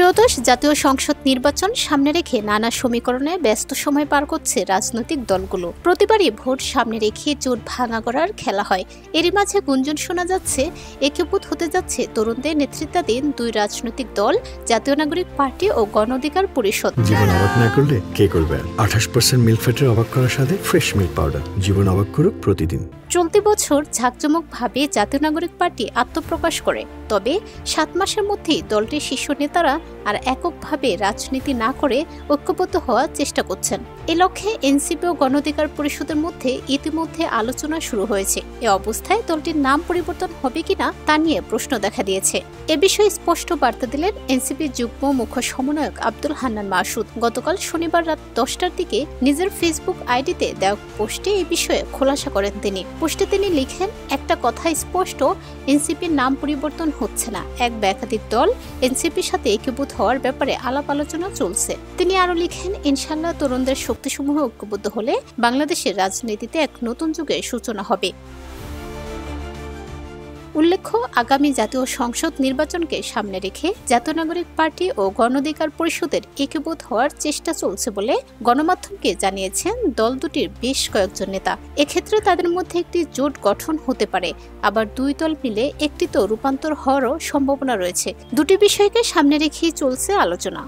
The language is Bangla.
ত্রয়োদশ জাতীয় সংসদ নির্বাচন সামনে রেখে নানা সমীকরণে ব্যস্ত সময় পার করছে রাজনৈতিক দলগুলো। প্রতিবারই ভোট সামনে রেখে জোট ভাঙা গড়ার খেলা হয়। এরই মাঝে গুঞ্জন শোনা যাচ্ছে একীভূত হতে যাচ্ছে তরুণদের নেতৃত্বাধীন দুই রাজনৈতিক দল, জাতীয় নাগরিক পার্টি ও গণ অধিকার পরিষদ। জীবন অবাক না করলে কে করবে? 28% মিল্ক ফ্যাটের অবাক করার সাথে ফ্রেশ মিল্ক পাউডার। জীবন অবাক করুক প্রতিদিন। চলতি বছর ঝাঁকজমকভাবে জাতীয় নাগরিক পার্টি আত্মপ্রকাশ করে, তবে 7 মাসের মধ্যেই দলটির শীর্ষ নেতারা আর এককভাবে রাজনীতি না করে ঐক্যবদ্ধ হওয়ার চেষ্টা করছেন। এ লক্ষ্যে এনসিপি ও গণ অধিকার পরিষদের মধ্যে ইতিমধ্যে আলোচনা শুরু হয়েছে। এ অবস্থায় দলটির নাম পরিবর্তন হবে কিনা তা নিয়ে প্রশ্ন দেখা দিয়েছে। এ বিষয়ে স্পষ্ট বার্তা দিলেন এনসিপির যুগ্ম মুখ্য সমন্বয়ক আব্দুল হান্নান মাসুদ। গতকাল শনিবার রাত 10টার দিকে নিজের ফেসবুক আইডিতে দেওয়া পোস্টে এই বিষয়ে খোলাসা করেন তিনি। পোস্টে তিনি লিখেন, একটা কথা স্পষ্ট, এনসিপির নাম পরিবর্তন হচ্ছে না। এক বা একাধিক দল এনসিপির সাথে একীভূত হওয়ার ব্যাপারে আলাপ আলোচনা চলছে। তিনি আরো লিখেন, ইনশাআল্লাহ তরুণদের শক্তিসমূহ ঐক্যবদ্ধ হলে বাংলাদেশের রাজনীতিতে এক নতুন যুগের সূচনা হবে। উল্লেখ্য, আগামী জাতীয় সংসদ নির্বাচনকে সামনে রেখে জাতীয় নাগরিক পার্টি ও গণ অধিকার পরিষদের একীভূত হওয়ার চেষ্টা চলছে বলে গণমাধ্যমকে জানিয়েছেন দল দুটির বেশ কয়েকজন নেতা। এক্ষেত্রে তাদের মধ্যে একটি জোট গঠন হতে পারে, আবার দুই দল মিলে একটি তো রূপান্তর হওয়ারও সম্ভাবনা রয়েছে। দুটি বিষয়কে সামনে রেখেই চলছে আলোচনা।